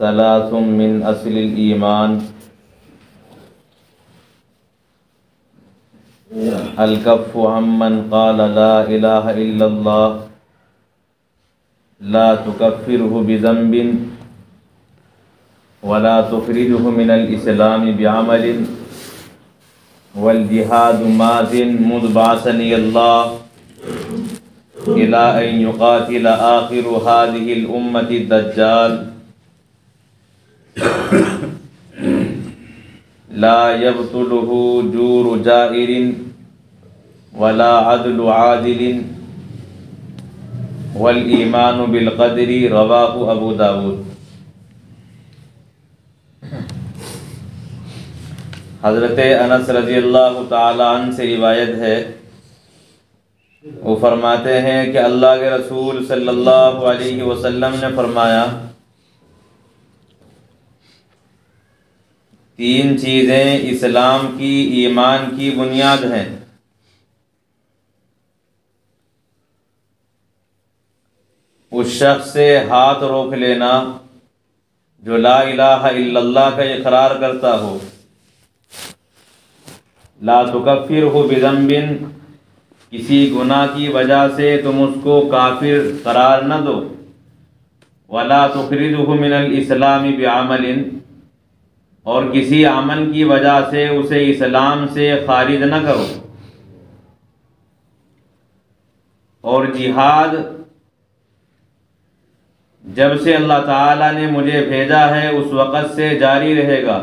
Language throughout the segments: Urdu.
ثلاث من اصل الایمان الکف عمن قال لا الہ الا اللہ لا تکفرہ بذنب ولا تخرجہ من الاسلام بعمل والجہاد ماض مذ بعثنی اللہ الى ان یقاتل آخر هذه الامة الدجال لا يبطله جور جائر ولا عدل عادل والایمان بالقدر رواہ ابو داود۔ حضرت انس رضی اللہ تعالی عنہ سے روایت ہے، وہ فرماتے ہیں کہ اللہ کے رسول صلی اللہ علیہ وسلم نے فرمایا، تین چیزیں اسلام کی، ایمان کی بنیاد ہیں۔ اس شخص سے ہاتھ روک لینا جو لا الہ الا اللہ کا اقرار کرتا ہو، لا تکفرہ بذنب، کسی گناہ کی وجہ سے تم اس کو کافر قرار نہ دو، ولا تخرجہ من الاسلام بعمل، اور کسی عمل کی وجہ سے اسے اسلام سے خارج نہ کرو، اور جہاد جب سے اللہ تعالیٰ نے مجھے بھیجا ہے اس وقت سے جاری رہے گا،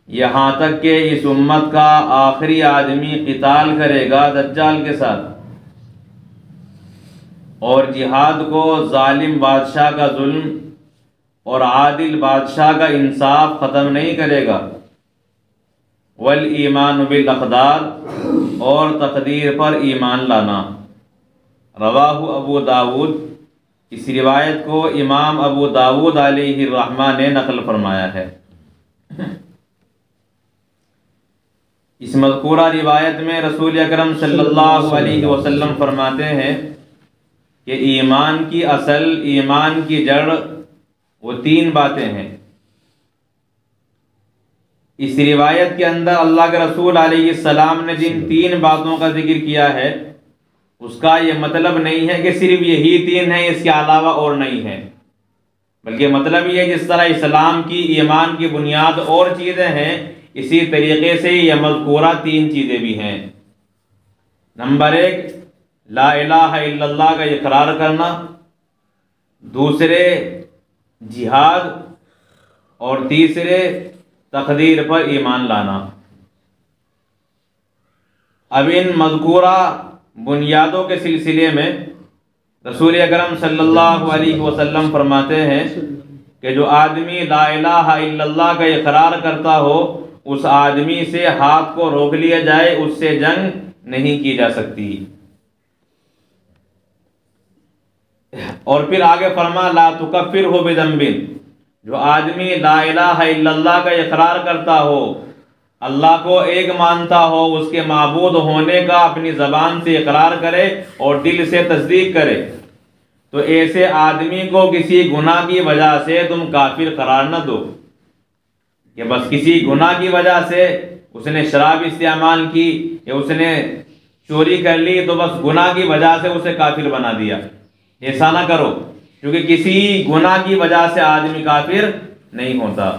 یہاں تک کہ اس امت کا آخری آدمی قتال کرے گا دجال کے ساتھ، اور جہاد کو ظالم بادشاہ کا ظلم اور عادل بادشاہ کا انصاف ختم نہیں کرے گا، والایمان بالاقدار، اور تقدیر پر ایمان لانا۔ رواہ ابو داود، اس روایت کو امام ابو داود علیہ الرحمہ نے نقل فرمایا ہے۔ اس مذکورہ روایت میں رسول اکرم صلی اللہ علیہ وسلم فرماتے ہیں کہ ایمان کی اصل، ایمان کی جڑ، وہ تین باتیں ہیں۔ اس روایت کے اندر اللہ کے رسول علیہ السلام نے جن تین باتوں کا ذکر کیا ہے، اس کا یہ مطلب نہیں ہے کہ صرف یہی تین ہیں، اس کے علاوہ اور نہیں ہیں، بلکہ مطلب یہ ہے جس طرح اسلام کی، ایمان کی بنیاد اور چیزیں ہیں، اسی طریقے سے یہ مذکورہ تین چیزیں بھی ہیں۔ نمبر ایک، لا الہ الا اللہ کا اقرار کرنا، دوسرے جہاد، اور تیسرے تقدیر پر ایمان لانا۔ اب ان مذکورہ بنیادوں کے سلسلے میں رسول اکرم صلی اللہ علیہ وسلم فرماتے ہیں کہ جو آدمی لا الہ الا اللہ کا اقرار کرتا ہو، اس آدمی سے ہاتھ کو روک لیا جائے، اس سے جنگ نہیں کی جا سکتی۔ اور پھر آگے فرما لا تکفرہ بذنب، جو آدمی لا الہ الا اللہ کا اقرار کرتا ہو، اللہ کو ایک مانتا ہو، اس کے معبود ہونے کا اپنی زبان سے اقرار کرے اور دل سے تصدیق کرے، تو ایسے آدمی کو کسی گناہ کی وجہ سے تم کافر قرار نہ دو، کہ بس کسی گناہ کی وجہ سے اس نے شراب استعمال کی یا اس نے چوری کر لی تو بس گناہ کی وجہ سے اسے کافر بنا دیا۔ ایسا نہ کرو، کیونکہ کسی گناہ کی وجہ سے آدمی کافر نہیں ہوتا۔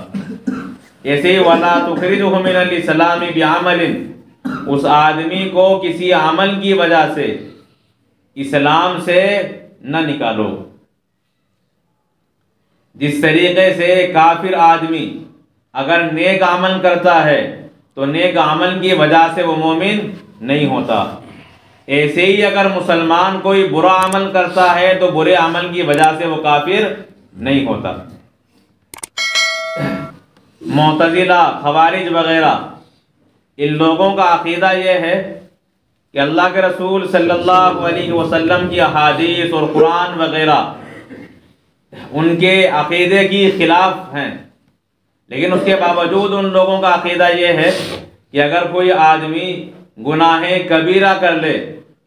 ایسے ہی وَلَا تُخْرِجُهُ مِنَ الْإِسْلَامِ بِعَمَلٍ، اس آدمی کو کسی عمل کی وجہ سے اسلام سے نہ نکالو۔ جس طریقے سے کافر آدمی اگر نیک عمل کرتا ہے تو نیک عمل کی وجہ سے وہ مومن نہیں ہوتا، ایسے ہی اگر مسلمان کوئی برا عمل کرتا ہے تو برے عمل کی وجہ سے وہ کافر نہیں ہوتا۔ معتزلہ، خوارج وغیرہ، ان لوگوں کا عقیدہ یہ ہے کہ اللہ کے رسول صلی اللہ علیہ وسلم کی احادیث اور قرآن وغیرہ ان کے عقیدے کی خلاف ہیں، لیکن اس کے باوجود ان لوگوں کا عقیدہ یہ ہے کہ اگر کوئی آدمی گناہ کبیرہ کر لے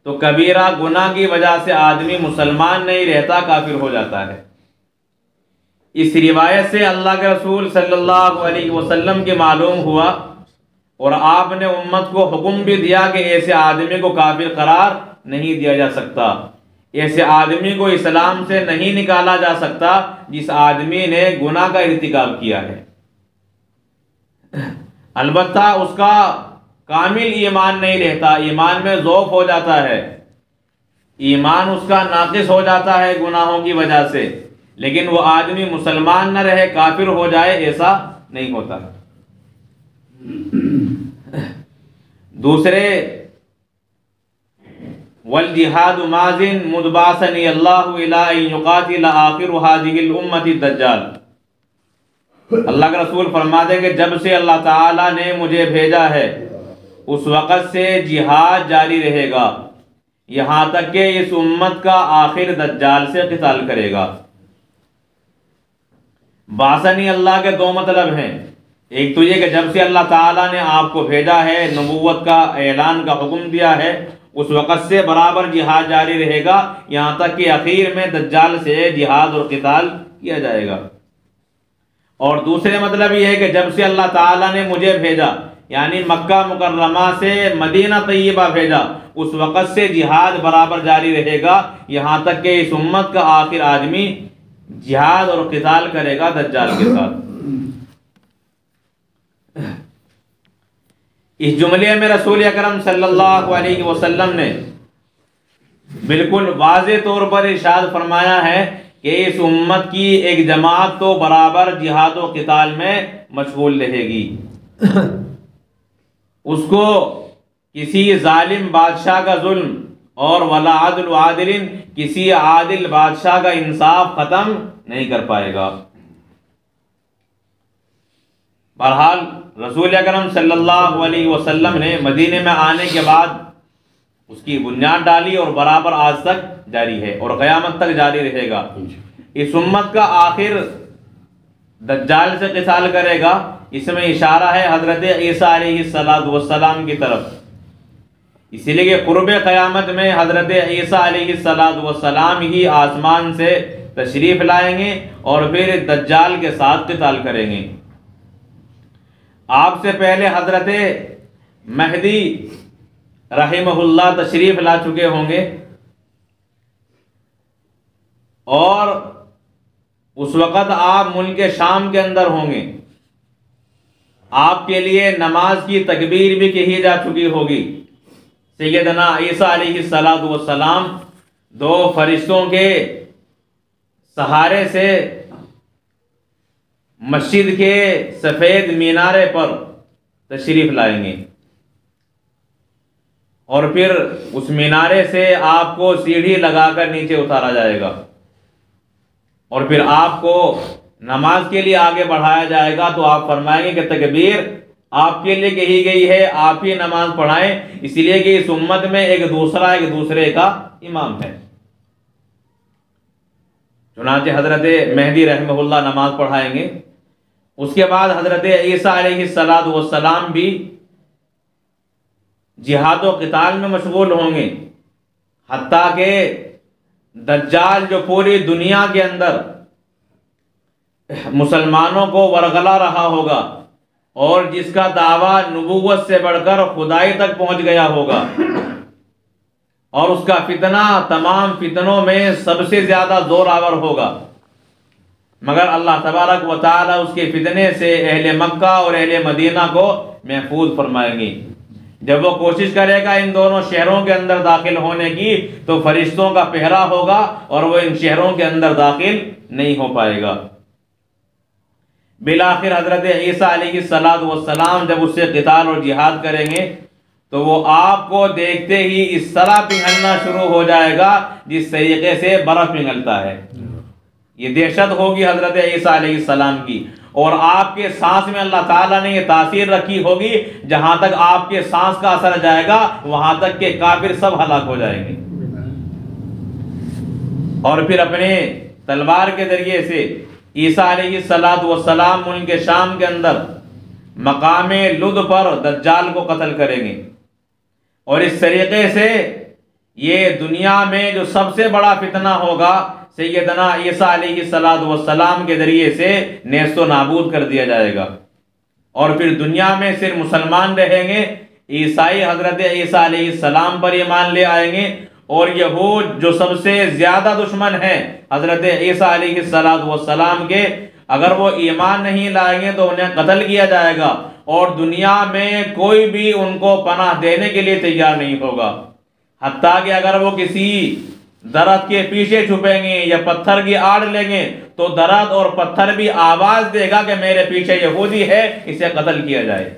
تو کبیرہ گناہ کی وجہ سے آدمی مسلمان نہیں رہتا، کافر ہو جاتا ہے۔ اس روایت سے اللہ کے رسول صلی اللہ علیہ وسلم کے معلوم ہوا، اور آپ نے امت کو حکم بھی دیا کہ ایسے آدمی کو کافر قرار نہیں دیا جا سکتا، ایسے آدمی کو اسلام سے نہیں نکالا جا سکتا جس آدمی نے گناہ کا ارتکاب کیا ہے۔ البتہ اس کا کامل ایمان نہیں رہتا، ایمان میں ضعف ہو جاتا ہے، ایمان اس کا ناقص ہو جاتا ہے گناہوں کی وجہ سے، لیکن وہ آدمی مسلمان نہ رہے، کافر ہو جائے، ایسا نہیں ہوتا۔ دوسرے، والجہاد ماضٍ مدبعثنی اللہ الی ان یقاتل آخر هذه الامۃ الدجال۔ اللہ کا رسول فرماتے ہیں کہ جب سے اللہ تعالیٰ نے مجھے بھیجا ہے اس وقت سے جہاد جاری رہے گا یہاں تک کہ اس امت کا آخر دجال سے قتال کرے گا۔ بعثنی اللہ کے دو مطلب ہیں، ایک تو یہ کہ جب سے اللہ تعالیٰ نے آپ کو بھیجا ہے، نبوت کا اعلان کا حکم دیا ہے، اس وقت سے برابر جہاد جاری رہے گا یہاں تک کہ اخیر میں دجال سے جہاد اور قتال کیا جائے گا۔ اور دوسرے مطلب یہ ہے کہ جب سے اللہ تعالیٰ نے مجھے بھیجا، یعنی مکہ مکرمہ سے مدینہ طیبہ بھیجا، اس وقت سے جہاد برابر جاری رہے گا یہاں تک کہ اس امت کا آخر آدمی جہاد اور قتال کرے گا دجال کے ساتھ۔ اس جملے میں رسول اکرم صلی اللہ علیہ وسلم نے بالکل واضح طور پر ارشاد فرمایا ہے کہ اس امت کی ایک جماعت تو برابر جہاد و قتال میں مشغول رہے گی، اس کو کسی ظالم بادشاہ کا ظلم اور ولا عدل عادل، کسی عادل بادشاہ کا انصاف ختم نہیں کر پائے گا۔ بہرحال رسول اکرم صلی اللہ علیہ وسلم نے مدینے میں آنے کے بعد اس کی بنیاد ڈالی اور برابر آج تک جاری ہے اور قیامت تک جاری رہے گا۔ اس امت کا آخر دجال سے قتال کرے گا، اس میں اشارہ ہے حضرت عیسیٰ علیہ السلام کی طرف، اسی لیے کہ قرب قیامت میں حضرت عیسیٰ علیہ السلام ہی آسمان سے تشریف لائیں گے اور پھر دجال کے ساتھ قتال کریں گے۔ آپ سے پہلے حضرت مہدی رحمہ اللہ تشریف لا چکے ہوں گے، اور اس وقت آپ ملک شام کے اندر ہوں گے، آپ کے لیے نماز کی تکبیر بھی کہی جا چکی ہوگی۔ سیدنا عیسیٰ علیہ السلام دو فرشتوں کے سہارے سے مسجد کے سفید مینارے پر تشریف لائیں گے، اور پھر اس مینارے سے آپ کو سیڑھی لگا کر نیچے اتارا جائے گا، اور پھر آپ کو نماز کے لیے آگے بڑھایا جائے گا۔ تو آپ فرمائیں گے کہ تکبیر آپ کے لیے کہی گئی ہے، آپ ہی نماز پڑھائیں، اسی لیے کہ اس امت میں ایک دوسرے کا امام ہے۔ چنانچہ حضرت مہدی رحمہ اللہ نماز پڑھائیں گے، اس کے بعد حضرت عیسیٰ علیہ السلام بھی جہاد و قتال میں مشغول ہوں گے، حتیٰ کہ دجال جو پوری دنیا کے اندر مسلمانوں کو ورغلا رہا ہوگا اور جس کا دعویٰ نبوت سے بڑھ کر خدائی تک پہنچ گیا ہوگا، اور اس کا فتنہ تمام فتنوں میں سب سے زیادہ زور آور ہوگا، مگر اللہ تبارک و تعالی اس کے فتنے سے اہل مکہ اور اہل مدینہ کو محفوظ فرمائیں گے۔ جب وہ کوشش کرے گا ان دونوں شہروں کے اندر داخل ہونے کی تو فرشتوں کا پہرا ہوگا اور وہ ان شہروں کے اندر داخل نہیں ہو پائے گا۔ بالآخر حضرت عیسیٰ علیہ السلام جب اس سے قتال اور جہاد کریں گے تو وہ آپ کو دیکھتے ہی اس طرح پگھلنا شروع ہو جائے گا جس طریقے سے برف پگھلتا ہے۔ یہ دہشت ہوگی حضرت عیسیٰ علیہ السلام کی، اور آپ کے سانس میں اللہ تعالیٰ نے یہ تاثیر رکھی ہوگی، جہاں تک آپ کے سانس کا اثر جائے گا وہاں تک کہ کافر سب ہلاک ہو جائیں گے، اور پھر اپنے تلوار کے ذریعے سے عیسیٰ علیہ السلام ملک شام کے اندر مقام لد پر دجال کو قتل کریں گے، اور اس طریقے سے یہ دنیا میں جو سب سے بڑا فتنہ ہوگا، سیدنا عیسیٰ علیہ السلام کے ذریعے سے نیست و نابود کر دیا جائے گا، اور پھر دنیا میں صرف مسلمان رہیں گے، عیسائی حضرت عیسیٰ علیہ السلام پر ایمان لے آئیں گے، اور یہود جو سب سے زیادہ دشمن ہیں حضرت عیسیٰ علیہ السلام کے، اگر وہ ایمان نہیں لائیں گے تو انہیں قتل کیا جائے گا، اور دنیا میں کوئی بھی ان کو پناہ دینے کے لیے تیار نہیں ہوگا، حتیٰ کہ اگر وہ کسی درخت کے پیچھے چھپیں گے یا پتھر کی آڑ لیں گے تو درخت اور پتھر بھی آواز دے گا کہ میرے پیچھے یہودی ہے، اسے قتل کیا جائے۔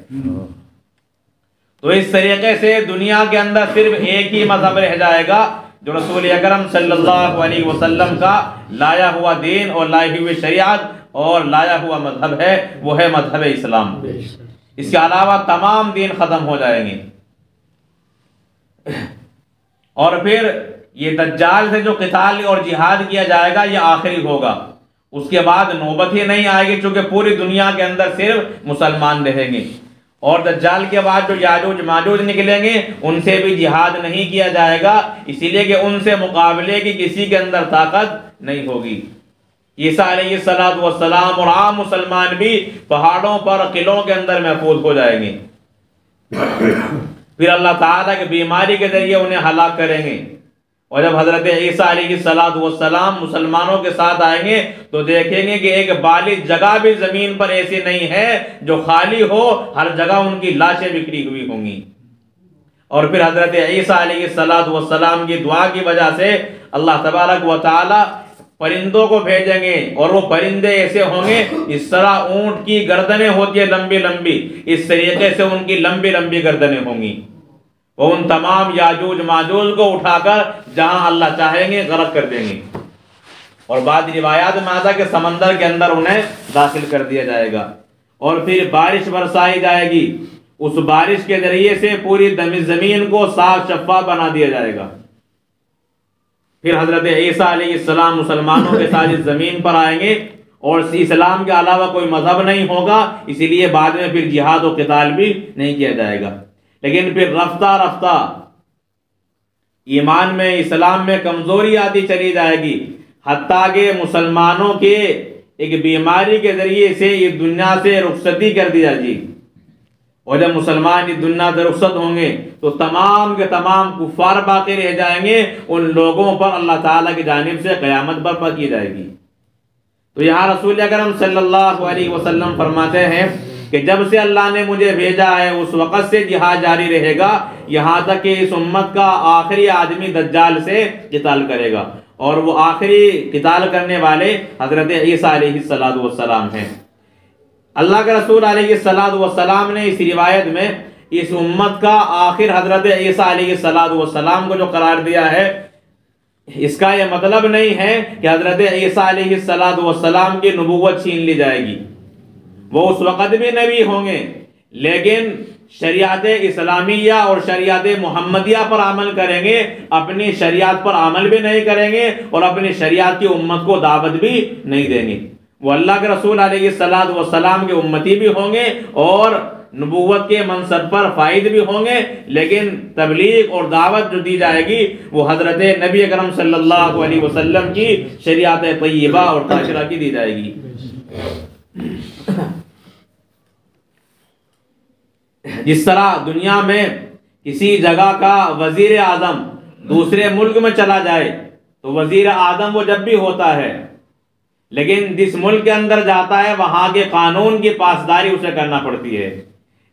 تو اس طریقے سے دنیا کے اندر صرف ایک ہی مذہب رہ جائے گا جو رسول اکرم صلی اللہ علیہ وسلم کا لایا ہوا دین اور لائی ہوئی شریعت اور لایا ہوا مذہب ہے، وہ ہے مذہب اسلام۔ اس کے علاوہ تمام دین ختم ہو جائیں گے۔ اور پھر یہ دجال سے جو قتال اور جہاد کیا جائے گا یہ آخری ہوگا، اس کے بعد نوبت ہی نہیں آئے گی، چونکہ پوری دنیا کے اندر صرف مسلمان رہیں گے، اور دجال کے بعد جو یاجوج ماجوج نکلیں گے ان سے بھی جہاد نہیں کیا جائے گا، اسی لیے کہ ان سے مقابلے کی کسی کے اندر طاقت نہیں ہوگی۔ عیسیٰ علیہ السلام اور عام مسلمان بھی پہاڑوں پر قلعوں کے اندر محفوظ ہو جائیں گے، پھر اللہ تعالیٰ کی بیماری کے ذریعے انہیں ہلاک کریں گے، اور جب حضرت عیسیٰ علیہ السلام مسلمانوں کے ساتھ آئیں گے تو دیکھیں گے کہ ایک بالغ جگہ بھی زمین پر ایسی نہیں ہے جو خالی ہو، ہر جگہ ان کی لاشیں بکھری ہوئی ہوں گی، اور پھر حضرت عیسیٰ علیہ السلام کی دعا کی وجہ سے اللہ تبارک و تعالی پرندوں کو بھیجیں گے، اور وہ پرندے ایسے ہوں گے اس طرح اونٹ کی گردنیں ہوتی ہیں لمبی لمبی، اس طریقے سے ان کی لمبی لمبی گردنیں ہوں گی، وہ ان تمام یاجوج ماجوج کو اٹھا کر جہاں اللہ چاہیں گے غرق کر دیں گے، اور بعض روایات میں آتا ہے کہ سمندر کے اندر انہیں داخل کر دیا جائے گا، اور پھر بارش برسائی جائے گی، اس بارش کے ذریعے سے پوری زمین کو صاف شفاف بنا دیا جائے گا، پھر حضرت عیسیٰ علیہ السلام مسلمانوں کے ساتھ اس زمین پر آئیں گے، اور اسلام کے علاوہ کوئی مذہب نہیں ہوگا، اسی لیے بعد میں پھر جہاد و قتال بھی نہیں کیا جائے گا، لیکن پھر رفتہ رفتہ ایمان میں اسلام میں کمزوری آتی چلی جائے گی، حتیٰ کہ مسلمانوں کے ایک بیماری کے ذریعے سے یہ دنیا سے رخصتی کر دی جائے گی، اور جب مسلمان اس دنیا سے رخصت ہوں گے تو تمام کے تمام کفار باقی رہ جائیں گے، ان لوگوں پر اللہ تعالیٰ کی جانب سے قیامت برپا کی جائے گی۔ تو یہاں رسول اکرم صلی اللہ علیہ وسلم فرماتے ہیں کہ جب سے اللہ نے مجھے بھیجا ہے اس وقت سے جہاد جاری رہے گا، یہاں تک کہ اس امت کا آخری آدمی دجال سے قتال کرے گا، اور وہ آخری قتال کرنے والے حضرت عیسیٰ علیہ السلام ہیں۔ اللہ کے رسول علیہ السلام نے اس روایت میں اس امت کا آخر حضرت عیسیٰ علیہ السلام کو جو قرار دیا ہے، اس کا یہ مطلب نہیں ہے کہ حضرت عیسیٰ علیہ السلام کی نبوت چھین لی جائے گی، وہ اس وقت بھی نبی ہوں گے، لیکن شریعت اسلامیہ اور شریعت محمدیہ پر عمل کریں گے، اپنی شریعت پر عمل بھی نہیں کریں گے، اور اپنی شریعت کی امت کو دعوت بھی نہیں دیں گے۔ وہ اللہ کے رسول علیہ السلام کے امتی بھی ہوں گے اور نبوت کے منصب پر فائد بھی ہوں گے، لیکن تبلیغ اور دعوت جو دی جائے گی وہ حضرت نبی اکرم صلی اللہ علیہ وسلم کی شریعت طیبہ اور طاہرہ کی دی جائے گی۔ جس طرح دنیا میں کسی جگہ کا وزیر اعظم دوسرے ملک میں چلا جائے تو وزیر اعظم وہ جب بھی ہوتا ہے، لیکن جس ملک کے اندر جاتا ہے وہاں کے قانون کی پاسداری اسے کرنا پڑتی ہے،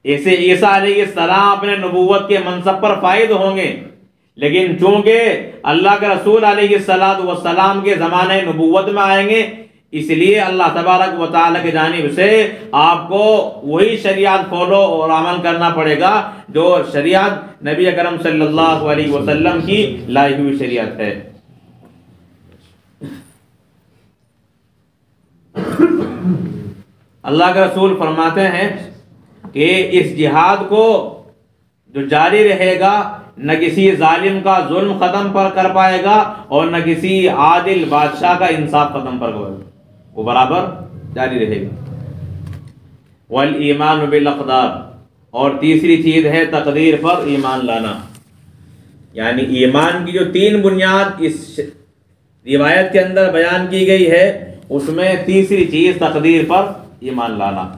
ایسے عیسیٰ علیہ السلام اپنے نبوت کے منصب پر فائد ہوں گے، لیکن چونکہ اللہ کے رسول علیہ السلام کے زمانے نبوت میں آئیں گے، اس لیے اللہ تبارک و تعالیٰ کی جانب سے آپ کو وہی شریعت فالو اور عمل کرنا پڑے گا جو شریعت نبی اکرم صلی اللہ علیہ وسلم کی لائی ہوئی شریعت ہے۔ اللہ کے رسول فرماتے ہیں کہ اس جہاد کو جو جاری رہے گا نہ کسی ظالم کا ظلم ختم پر کر پائے گا اور نہ کسی عادل بادشاہ کا انصاف ختم پر کرے گا، وہ برابر جاری رہے گا۔ والایمان بالاقدار، اور تیسری چیز ہے تقدیر پر ایمان لانا، یعنی ایمان کی جو تین بنیاد اس روایت کے اندر بیان کی گئی ہے، اس میں تیسری چیز تقدیر پر ایمان لانا۔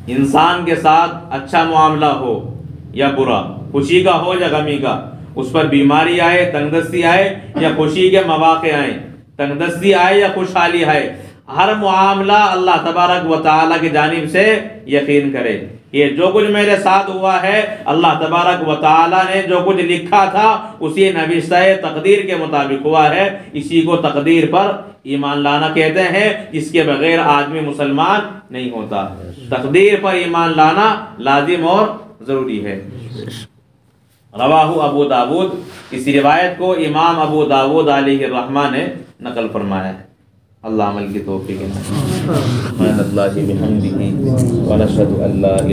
انسان کے ساتھ اچھا معاملہ ہو یا برا، خوشی کا ہو یا غمی کا، اس پر بیماری آئے، تنگدستی آئے یا خوشی کے مواقع آئیں، تنگدستی آئے یا خوشحالی آئے، ہر معاملہ اللہ تبارک و تعالیٰ کی جانب سے یقین کرے کہ جو کچھ میرے ساتھ ہوا ہے اللہ تبارک و تعالیٰ نے جو کچھ لکھا تھا اسی نوشتہ تقدیر کے مطابق ہوا ہے۔ اسی کو تقدیر پر ایمان لانا کہتے ہیں، جس کے بغیر آدمی مسلمان نہیں ہوتا۔ تقدیر پر ایمان لانا لازم اور ضروری ہے۔ رواہ ابو داود، اس روایت کو امام ابو داود علیہ الرحمہ نے نقل فرمایا ہے۔ اللہ عمل کی توفیق سبحان اللہ بحمدہ ونشہد ان لا